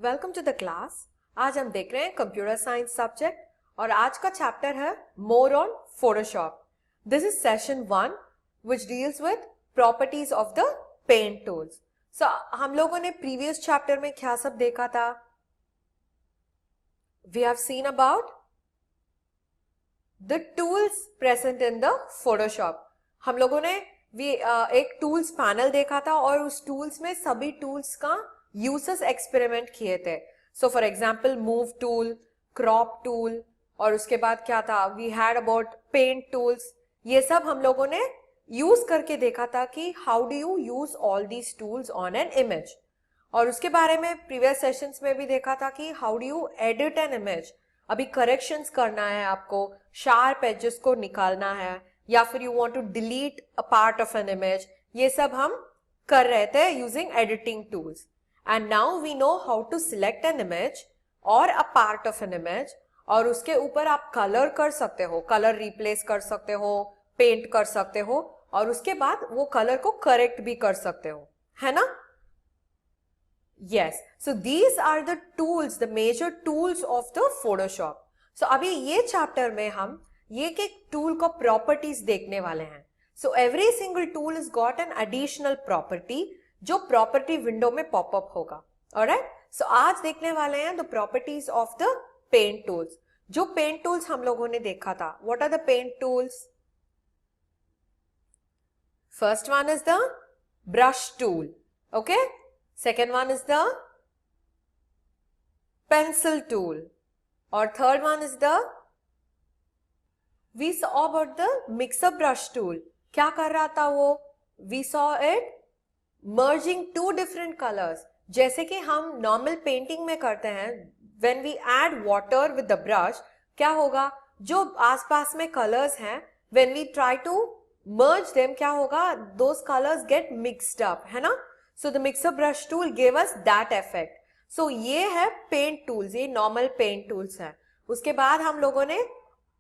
Welcome to the class. आज हम देख रहे हैं कंप्यूटर साइंस सब्जेक्ट और आज का चैप्टर है more on Photoshop. This is session 1 which deals with properties of the paint tools. So हम लोगों ने प्रीवियस चैप्टर में क्या सब देखा था? We have seen about the tools present in the Photoshop. हम लोगों ने एक टूल्स पैनल देखा था और उस टूल्स में सभी टूल्स का यूसेस एक्सपेरिमेंट किए थे। So for example move tool, crop tool, और उसके बाद क्या था, we had about paint tools. ये सब हम लोगों ने यूज करके देखा था कि how do you use all these tools on an image. और उसके बारे में प्रीवियस सेशंस में भी देखा था कि how do you edit an image. अभी करेक्शंस करना है आपको, शार्प एजेस को निकालना है, या फिर you want to delete a part of an image. ये सब हम कर रहे थे using editing tools. And now we know how to select an image or a part of an image, और उसके ऊपर आप कलर कर सकते हो, कलर रिप्लेस कर सकते हो, पेंट कर सकते हो, और उसके बाद वो कलर को करेक्ट भी कर सकते हो, है ना? Yes, so these are the tools, the major tools of the Photoshop. So अभी ये चैप्टर में हम ये के टूल को प्रॉपर्टीज देखने वाले हैं. So every single tool has got an additional property जो प्रॉपर्टी विंडो में पॉपअप होगा. ऑलराइट, सो आज देखने वाले हैं the properties of the paint tools. जो पेंट टूल्स हम लोगों ने देखा था, what are the paint tools? First one is the brush tool, okay. Second one is the pencil tool, और third one is the we saw about the mixup brush tool. क्या कर रहा था वो? We saw it merging two different colors. जैसे कि हम normal painting में करते हैं, when we add water with the brush, क्या होगा, जो आसपास में कलर्स हैं, when we try to merge them, क्या होगा, those colors get mixed up, है ना? So the mixer brush tool gave us that effect. So ये है पेंट टूल्स, ये नॉर्मल पेंट टूल्स है. उसके बाद हम लोगों ने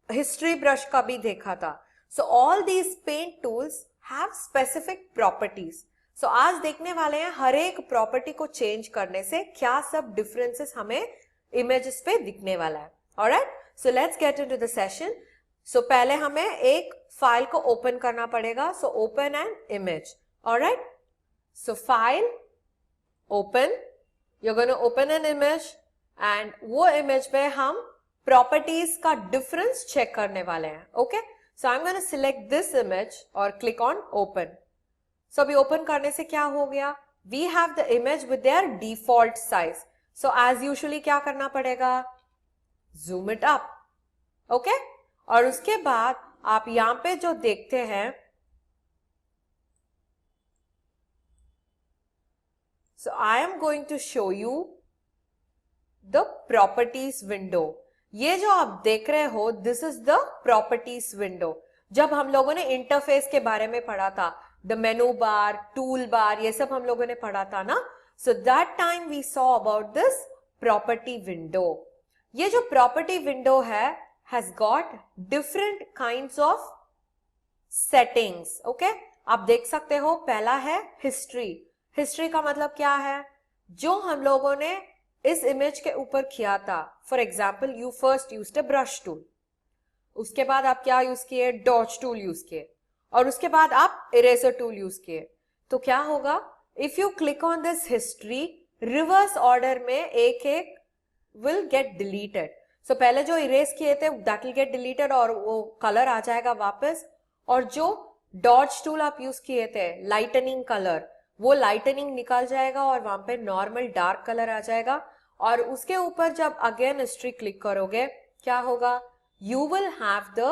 हिस्ट्री ब्रश का भी देखा था. So all these paint tools have specific properties. सो आज देखने वाले हैं हर एक प्रॉपर्टी को चेंज करने से क्या सब डिफरेंसेस हमें इमेजेस पे दिखने वाला है. Alright, so let's get into the session. So पहले हमें एक फाइल को ओपन करना पड़ेगा. So open an image. Alright, so file, open, you are gonna open an image, and वो इमेज पे हम प्रॉपर्टीज का डिफरेंस चेक करने वाले हैं. Okay, so I am gonna select this image और क्लिक ऑन ओपन. सो अभी open करने से क्या हो गया, we have the image with their default size. So as usually क्या करना पड़ेगा, जूम इट अप. ओके, और उसके बाद आप यहां पे जो देखते हैं, so I am going to show you the properties window. ये जो आप देख रहे हो, this is the properties window. जब हम लोगों ने इंटरफेस के बारे में पढ़ा था, the menu bar, tool bar, ये सब हम लोगों ने पढ़ा था ना. So that time we saw about this property window. ये जो प्रॉपर्टी विंडो है has got different kinds of settings. Okay, आप देख सकते हो, पहला है हिस्ट्री. हिस्ट्री का मतलब क्या है, जो हम लोगों ने इस इमेज के ऊपर किया था. For example, you first used a brush tool, उसके बाद आप क्या यूज किए, डॉज टूल यूज किए, और उसके बाद आप इरेजर टूल यूज किए. तो क्या होगा, if you click on this history, reverse order में एक एक विल गेट डिलीटेड. सो पहले जो इरेज किए थे दैट विल गेट डिलीटेड और वो कलर आ जाएगा वापस. और जो डॉज टूल आप यूज किए थे, लाइटनिंग कलर, वो लाइटनिंग निकल जाएगा और वहां पे नॉर्मल डार्क कलर आ जाएगा. और उसके ऊपर जब अगेन हिस्ट्री क्लिक करोगे, क्या होगा, you will have the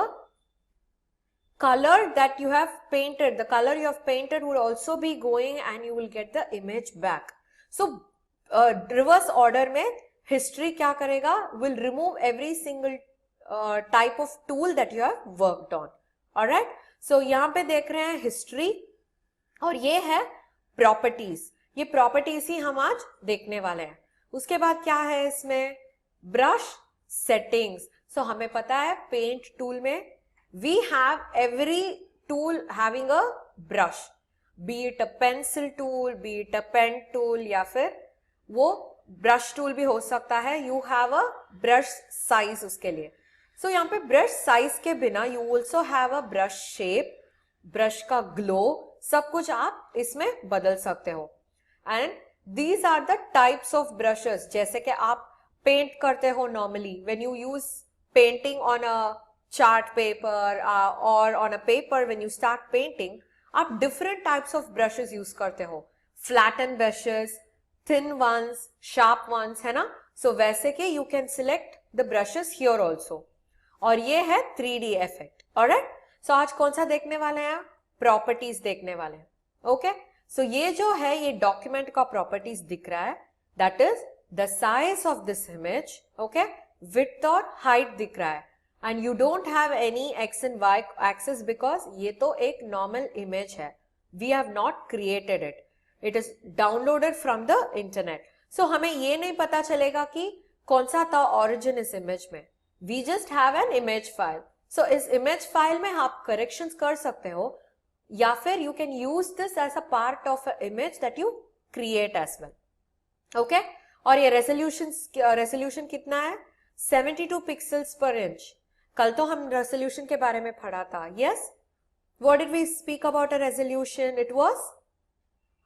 color that you have painted. The color you have painted will also be going and you will get the image back. So reverse order में history क्या करेगा, will remove every single type of tool that you have worked on. Alright, so यहाँ पे देख रहे हैं history, और ये है properties. ये properties ही हम आज देखने वाले हैं. उसके बाद क्या है इसमें, brush settings. सो हमें पता है पेंट टूल में we have every tool having a brush, be it a pencil tool, be it a pen tool, या फिर वो ब्रश टूल भी हो सकता है, you have a brush size उसके लिए. सो यहाँ पे ब्रश साइज के बिना you also have a brush shape, brush का ग्लो, सब कुछ आप इसमें बदल सकते हो. And these are the types of brushes. जैसे कि आप पेंट करते हो normally, when you use painting on a chart paper और on a paper, when you start painting, आप different types of brushes use करते हो. Flatten brushes, thin ones, sharp ones, है ना. सो वैसे के you can select the brushes here also. और ये है 3D इफेक्ट. ऑलराइट, सो आज कौन सा देखने वाले हैं? प्रॉपर्टीज देखने वाले हैं. ओके, सो ये जो है ये डॉक्यूमेंट का प्रॉपर्टीज दिख रहा है, that is the size of this image. Okay, width और हाइट दिख रहा है. And you don't have any X and Y axes because ये तो एक नॉर्मल इमेज है. We have not created it, it is downloaded from the internet. So हमें ये नहीं पता चलेगा कि कौन सा था ओरिजिन इस इमेज में. We just have an image file. So इस इमेज फाइल में आप करेक्शंस कर सकते हो, या फिर you can use this as a part of a image that you create as well. Okay, और ये रेजोल्यूशन कितना है? 72 पिक्सल्स पर इंच. कल तो हम रेजोल्यूशन के बारे में पढ़ा था. Yes, what did we speak about a resolution? It was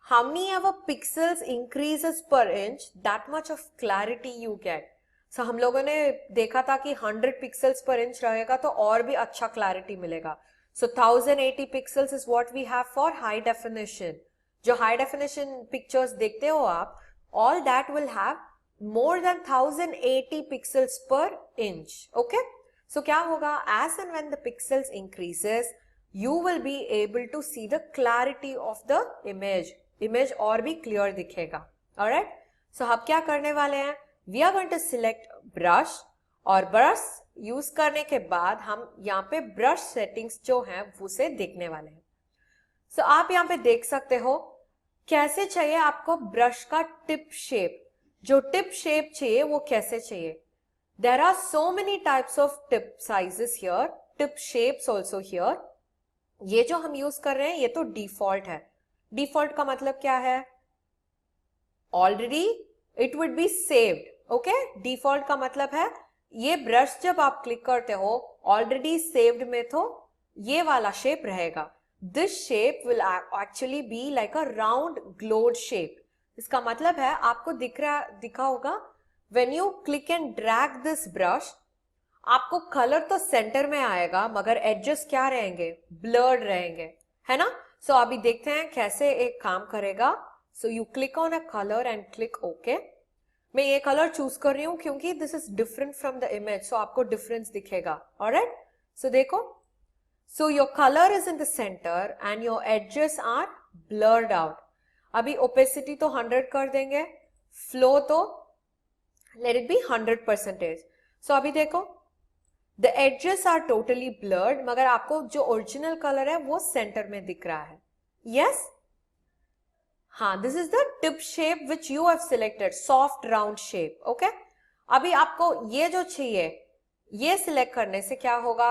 how many ever pixels increases per inch, that much of clarity you get. So हम लोगों ने देखा था कि 100 पिक्सल्स पर इंच रहेगा तो और भी अच्छा क्लैरिटी मिलेगा. So 1080 pixels is what we have for high definition. जो high definition pictures देखते हो आप, all that will have more than 1080 pixels per inch. Okay? So क्या होगा? As and when the pixels increases, you will be able to see the clarity of the image. Image और भी clear दिखेगा. Alright, सो हम क्या करने वाले हैं? We are going to select brush, और ब्रश यूज करने के बाद हम यहाँ पे ब्रश सेटिंग्स जो हैं उसे देखने वाले हैं. सो आप यहाँ पे देख सकते हो कैसे चाहिए आपको ब्रश का टिप शेप. जो टिप शेप चाहिए वो कैसे चाहिए? There are so many types of tip sizes here, tip shapes also here. ये जो हम यूज कर रहे हैं ये तो डिफॉल्ट है. डिफॉल्ट का मतलब क्या है? Already it would be saved. Okay, default का मतलब है ये ब्रश जब आप क्लिक करते हो ऑलरेडी सेव्ड में तो ये वाला शेप रहेगा. This shape will actually be like a round glowed shape. इसका मतलब है आपको दिखा होगा when you click and drag this brush, आपको कलर तो सेंटर में आएगा मगर एडजस्ट क्या रहेंगे? ब्लर्ड रहेंगे, है ना. सो अभी देखते हैं कैसे एक काम करेगा. So you click on a colour and click okay. मैं ये कलर चूज कर रही हूं क्योंकि this is different from the image, so आपको डिफरेंस दिखेगा. ऑलराइट, सो देखो, so your colour is in the centre and your edges are blurred out. अभी ओपेसिटी तो 100 कर देंगे, फ्लो तो लेट इट बी 100%. सो अभी देखो, The edges are totally blurred, मगर आपको जो ओरिजिनल कलर है वो सेंटर में दिख रहा है. Yes? हाँ, this is the tip shape which you have selected, soft round shape. Okay? अभी आपको ये जो चाहिए ये सिलेक्ट करने से क्या होगा?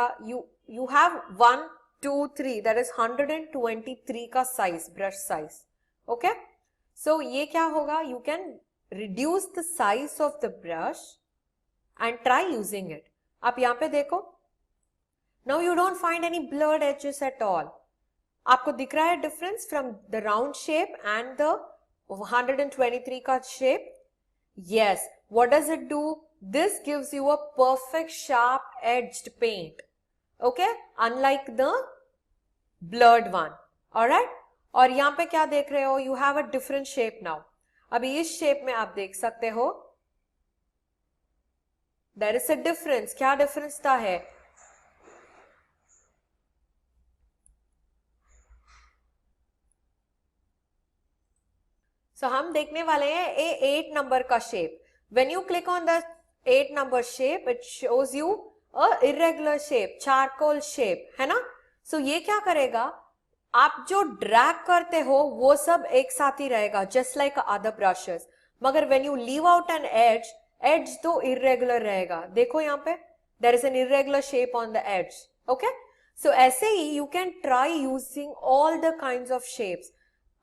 You have 1, 2, 3, that is 123 का size, brush size. Okay? So ये क्या होगा? You can reduce the size of the brush and try using it. आप यहाँ पे देखो, now you don't find any blurred edges at all. आपको दिख रहा है difference from the round shape and the 123 का shape. Yes, what does it do? This gives you a perfect sharp edged paint. Okay, unlike the blurred one. Alright, और यहाँ पे क्या देख रहे हो? You have a different shape now. अभी इस शेप में आप देख सकते हो there is a difference. क्या डिफरेंस था है? So हम देखने वाले हैं ए 8 नंबर का shape. When you click on the 8 number shape, it shows you a irregular shape, charcoal shape, है ना. So ये क्या करेगा? आप जो ड्रैग करते हो वो सब एक साथ ही रहेगा, just like other brushes. मगर when you leave out an edge, edge तो इरेगुलर रहेगा. देखो यहाँ पे there is an irregular shape on the edge. Okay, so ऐसे ही you can try using all the kinds of shapes.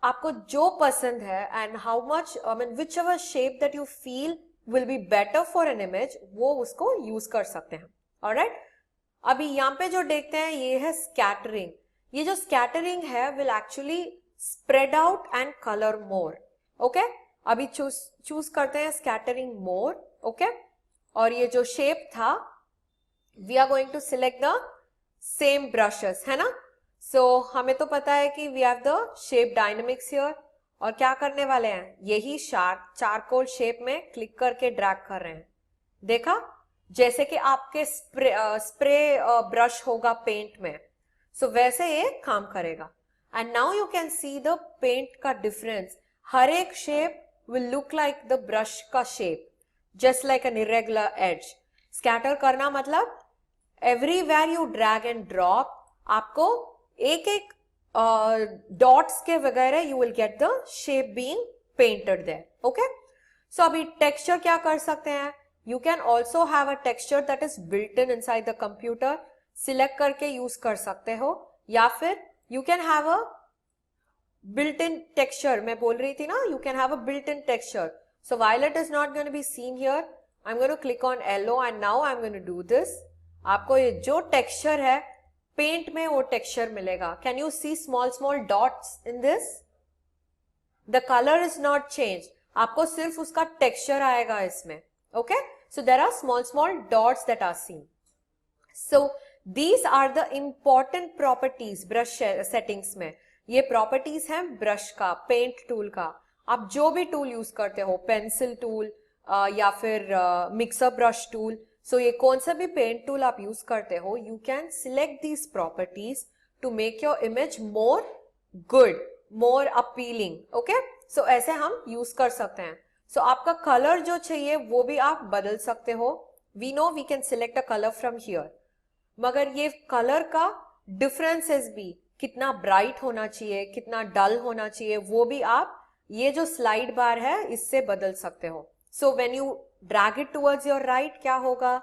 आपको जो पसंद है and how much I mean whichever shape that you feel will be better for an image, वो उसको use कर सकते हैं। ऑलराइट, अभी यहाँ पे जो देखते हैं ये है स्कैटरिंग। ये जो स्कैटरिंग है will actually spread out and colour more. Okay, अभी चूज करते हैं स्कैटरिंग मोर। ओके, और ये जो शेप था we are going to select the same brushes, है ना। सो हमें तो पता है कि we have the shape dynamics here, और क्या करने वाले हैं, यही चारकोल शेप में क्लिक करके ड्रैग कर रहे हैं। देखा, जैसे कि आपके स्प्रे ब्रश होगा पेंट में, सो वैसे ये काम करेगा। And now you can see the paint का डिफरेंस। हर एक shape will look like the brush का shape, just like an irregular edge. Scatter करना मतलब everywhere you drag and drop, आपको एक एक डॉट्स के वगैरह you will get the shape being painted there. Okay, so अभी टेक्सचर क्या कर सकते हैं, you can also have a texture that is built in inside the computer, select करके यूज कर सकते हो, या फिर you can have a built in texture, मैं बोल रही थी ना, you can have a built in texture. So violet is not going to be seen here. I'm going to click on yellow and now I'm going to do this. आपको ये जो texture है paint में वो texture मिलेगा. Can you see small dots in this? The color is not changed. आपको सिर्फ उसका texture आएगा इसमें. Okay? So there are small dots that are seen. So these are the important properties brush settings में. ये properties हैं brush का, paint tool का. आप जो भी टूल यूज करते हो, पेंसिल टूल या फिर मिक्सर ब्रश टूल, सो ये कौन सा भी पेंट टूल आप यूज करते हो, you can select these properties to make your image more good, more appealing. Okay, so ऐसे हम यूज कर सकते हैं. सो आपका कलर जो चाहिए वो भी आप बदल सकते हो. We know we can select a colour from here, मगर ये कलर का डिफरेंसेस भी, कितना ब्राइट होना चाहिए, कितना डल होना चाहिए, वो भी आप ये जो स्लाइड बार है इससे बदल सकते हो. So when you drag it towards your right क्या होगा,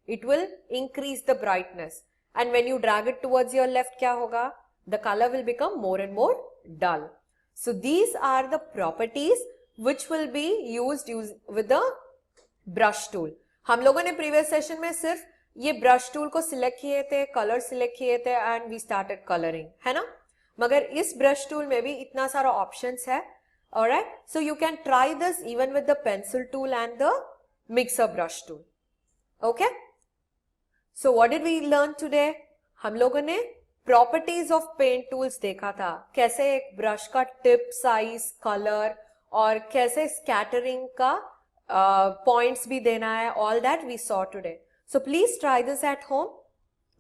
it will increase the brightness, and when you drag it towards your left क्या होगा, the colour will become more and more dull. So these are the properties which will be used with the brush tool. हम लोगों ने previous session में सिर्फ ये brush tool को select किए थे, कलर सिलेक्ट किए थे एंड वी स्टार्टेड कलरिंग, है ना. मगर इस ब्रश टूल में भी इतना सारा ऑप्शंस है. Alright, so you can try this even with the pencil tool and the mixer brush tool. Okay, so what did we learn today. हम लोगों ने प्रॉपर्टीज ऑफ पेंट टूल्स देखा था, कैसे एक ब्रश का टिप, साइज, कलर और कैसे स्कैटरिंग का पॉइंट्स भी देना है. All that we saw today. So please try this at home.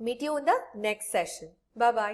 Meet you in the next session. Bye bye.